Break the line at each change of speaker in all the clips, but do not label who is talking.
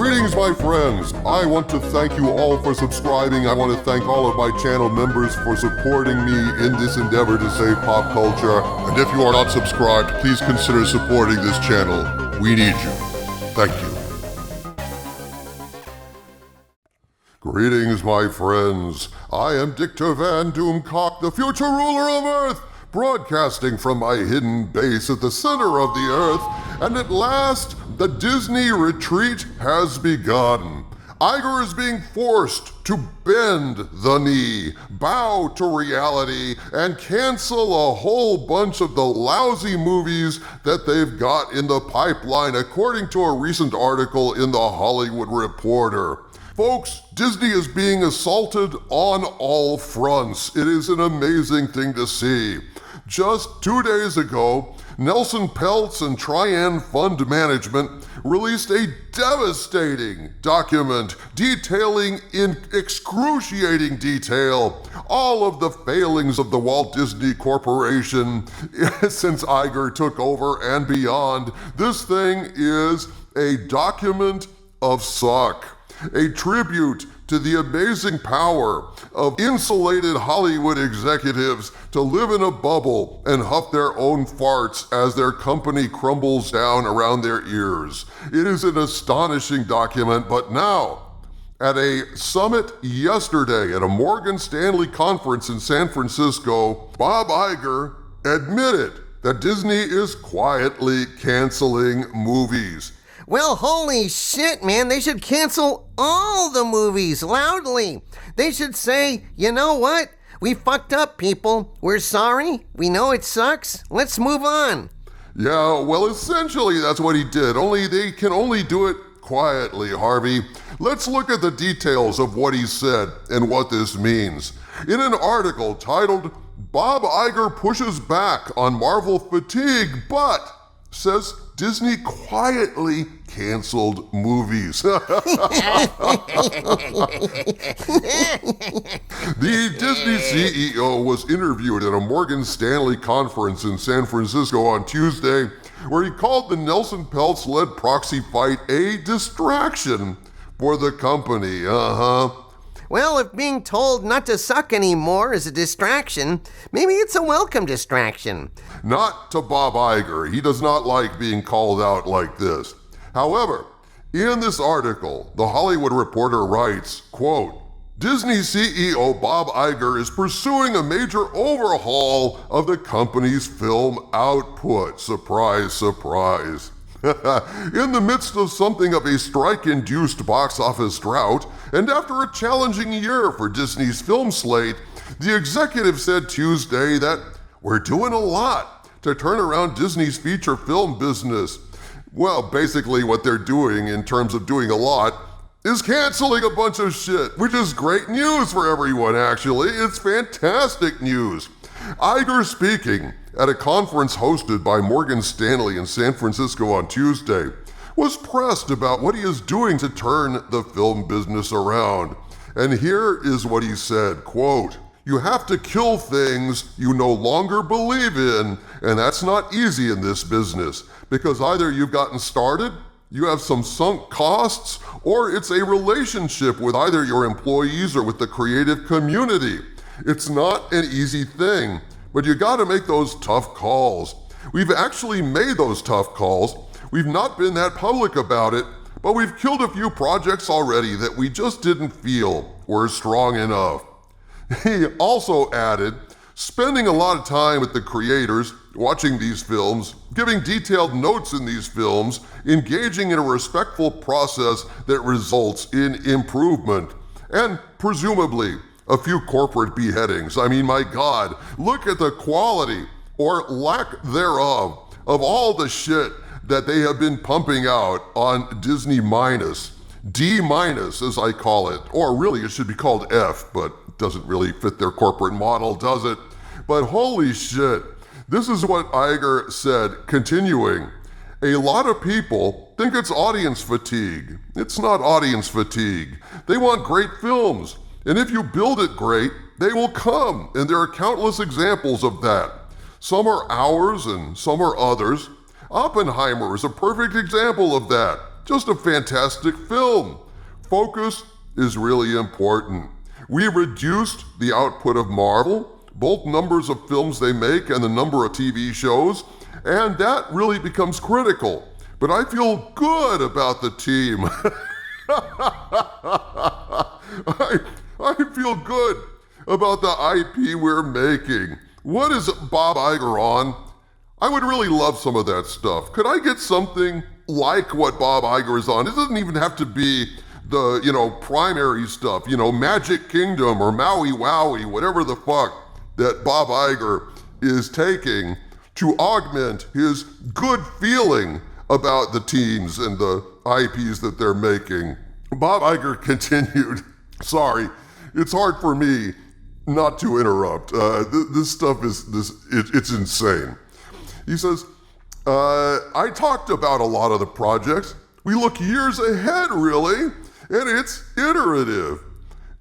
Greetings, my friends. I want to thank you all for subscribing. I want to thank all of my channel members for supporting me in this endeavor to save pop culture. And if you are not subscribed, please consider supporting this channel. We need you. Thank you. Greetings, my friends. I am Dictor Van Doomcock, the future ruler of Earth, broadcasting from my hidden base at the center of the Earth, and at last, the Disney retreat has begun. Iger is being forced to bend the knee, bow to reality, and cancel a whole bunch of the lousy movies that they've got in the pipeline, according to a recent article in The Hollywood Reporter. Folks, Disney is being assaulted on all fronts. It is an amazing thing to see. Just 2 days ago, Nelson Peltz and Trian Fund Management released a devastating document detailing in excruciating detail all of the failings of the Walt Disney Corporation since Iger took over and beyond. This thing is a document of suck. A tribute to the amazing power of insulated Hollywood executives to live in a bubble and huff their own farts as their company crumbles down around their ears. It is an astonishing document, but now, at a summit yesterday at a Morgan Stanley conference in San Francisco, Bob Iger admitted that Disney is quietly canceling movies.
Well, holy shit, man. They should cancel all the movies loudly. They should say, you know what? We fucked up, people. We're sorry. We know it sucks. Let's move on.
Yeah, well, essentially that's what he did. Only they can only do it quietly, Harvey. Let's look at the details of what he said and what this means. In an article titled, Bob Iger Pushes Back on Marvel Fatigue, but says Disney quietly canceled movies. The Disney CEO was interviewed at a Morgan Stanley conference in San Francisco on Tuesday, where he called the Nelson Peltz-led proxy fight a distraction for the company.
Well, if being told not to suck anymore is a distraction, maybe it's a welcome distraction.
Not to Bob Iger. He does not like being called out like this. However, in this article, The Hollywood Reporter writes, quote, Disney CEO Bob Iger is pursuing a major overhaul of the company's film output. Surprise, surprise. In the midst of something of a strike-induced box office drought, and after a challenging year for Disney's film slate, the executive said Tuesday that we're doing a lot to turn around Disney's feature film business. Well, basically what they're doing in terms of doing a lot is canceling a bunch of shit, which is great news for everyone, actually. It's fantastic news. Iger speaking at a conference hosted by Morgan Stanley in San Francisco on Tuesday was pressed about what he is doing to turn the film business around. And here is what he said, quote, you have to kill things you no longer believe in, and that's not easy in this business, because either you've gotten started, you have some sunk costs, or it's a relationship with either your employees or with the creative community. It's not an easy thing, but you gotta make those tough calls. We've actually made those tough calls. We've not been that public about it, but we've killed a few projects already that we just didn't feel were strong enough. He also added, spending a lot of time with the creators, watching these films, giving detailed notes in these films, engaging in a respectful process that results in improvement, and presumably a few corporate beheadings. I mean, my God, look at the quality, or lack thereof, of all the shit that they have been pumping out on Disney minus, D minus as I call it, or really it should be called F, but doesn't really fit their corporate model, does it? But holy shit, this is what Iger said, continuing. A lot of people think it's audience fatigue. It's not audience fatigue. They want great films, and if you build it great, they will come, and there are countless examples of that. Some are ours and some are others. Oppenheimer is a perfect example of that. just a fantastic film. Focus is really important. We reduced the output of Marvel, both numbers of films they make and the number of TV shows, and that really becomes critical. But I feel good about the team. I feel good about the IP we're making. What is Bob Iger on? I would really love some of that stuff. Could I get something like what Bob Iger is on? It doesn't even have to be the, primary stuff, Magic Kingdom or Maui Wowie, whatever the fuck that Bob Iger is taking to augment his good feeling about the teams and the IPs that they're making. Bob Iger continued, sorry, it's hard for me not to interrupt. This stuff it's insane. He says, I talked about a lot of the projects. We look years ahead, really, and it's iterative.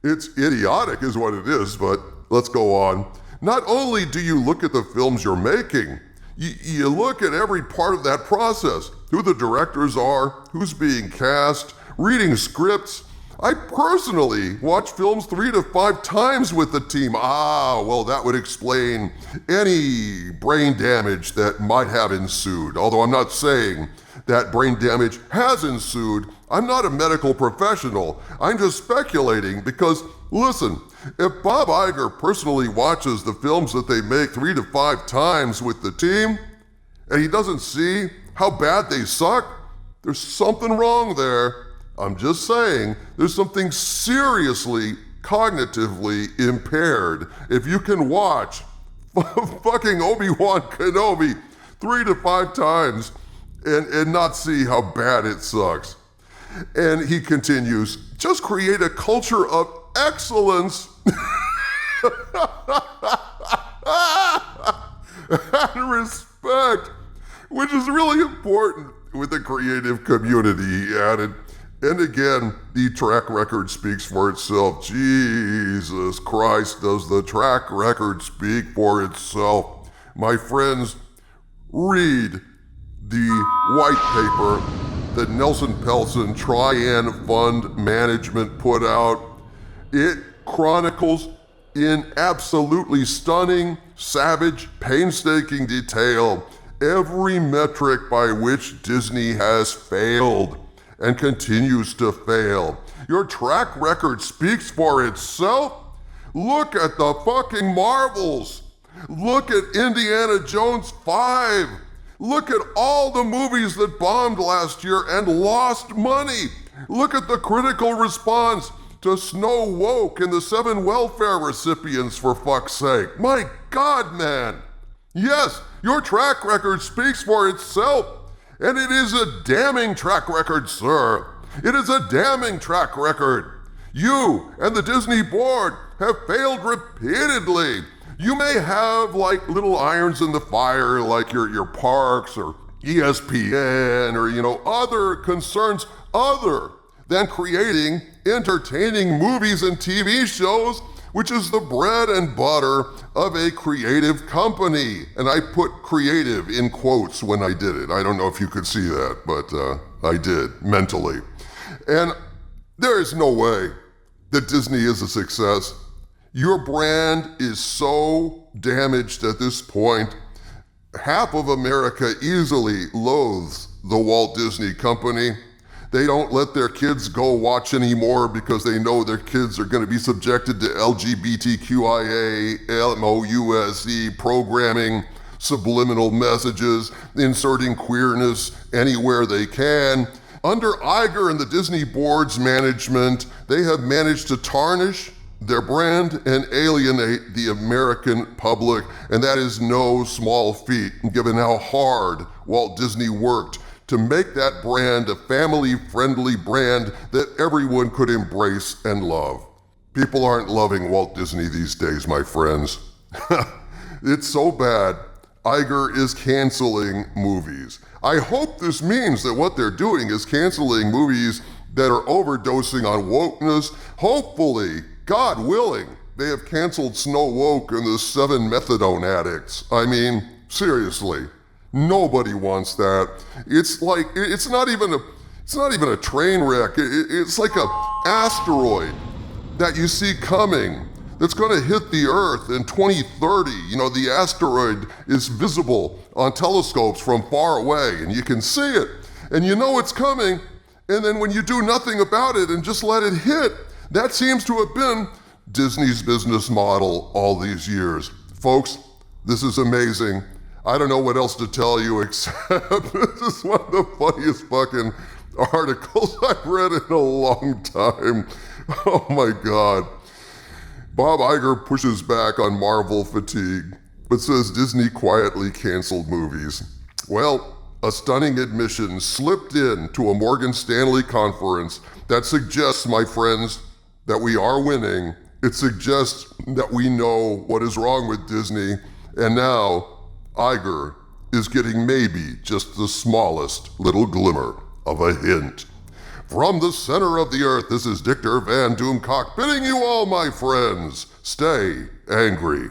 It's idiotic is what it is, but let's go on. Not only do you look at the films you're making, you look at every part of that process, who the directors are, who's being cast, reading scripts. I personally watch films 3 to 5 times with the team. Well, that would explain any brain damage that might have ensued. Although I'm not saying that brain damage has ensued. I'm not a medical professional. I'm just speculating because, listen, if Bob Iger personally watches the films that they make 3 to 5 times with the team, and he doesn't see how bad they suck, there's something wrong there. I'm just saying, there's something seriously cognitively impaired if you can watch fucking Obi-Wan Kenobi 3 to 5 times and not see how bad it sucks. And he continues, just create a culture of excellence and respect, which is really important with the creative community, he added. And again, the track record speaks for itself. Jesus Christ, does the track record speak for itself? My friends, read the white paper that Nelson Peltz and Trian Fund Management put out. It chronicles in absolutely stunning, savage, painstaking detail every metric by which Disney has failed and continues to fail. Your track record speaks for itself. Look at the fucking Marvels. Look at Indiana Jones 5. Look at all the movies that bombed last year and lost money. Look at the critical response to Snow Woke and the 7 welfare recipients, for fuck's sake. My God, man. Yes, your track record speaks for itself. And it is a damning track record, sir. It is a damning track record. You and the Disney board have failed repeatedly. You may have like little irons in the fire, like your parks or ESPN or, other concerns other than creating entertaining movies and TV shows, which is the bread and butter of a creative company. And I put creative in quotes when I did it. I don't know if you could see that, but I did mentally. And there is no way that Disney is a success. Your brand is so damaged at this point. Half of America easily loathes the Walt Disney Company. They don't let their kids go watch anymore because they know their kids are going to be subjected to LGBTQIA, MOUSE programming, subliminal messages, inserting queerness anywhere they can. Under Iger and the Disney board's management, they have managed to tarnish their brand and alienate the American public, and that is no small feat, given how hard Walt Disney worked to make that brand a family-friendly brand that everyone could embrace and love. People aren't loving Walt Disney these days, my friends. It's so bad, Iger is canceling movies. I hope this means that what they're doing is canceling movies that are overdosing on wokeness. Hopefully, God willing, they have canceled Snow Woke and the 7 methadone addicts. I mean, seriously. Nobody wants that. It's It's not even a train wreck. It's like an asteroid that you see coming that's going to hit the Earth in 2030. You know, the asteroid is visible on telescopes from far away, and you can see it, and you know it's coming, and then when you do nothing about it and just let it hit, that seems to have been Disney's business model all these years. Folks, this is amazing. I don't know what else to tell you except this is one of the funniest fucking articles I've read in a long time. Oh my God. Bob Iger pushes back on Marvel fatigue, but says Disney quietly canceled movies. Well, a stunning admission slipped in to a Morgan Stanley conference that suggests, my friends, that we are winning. It suggests that we know what is wrong with Disney, and now Iger is getting maybe just the smallest little glimmer of a hint. From the center of the earth, this is Dictor Van Doomcock bidding you all, my friends, stay angry.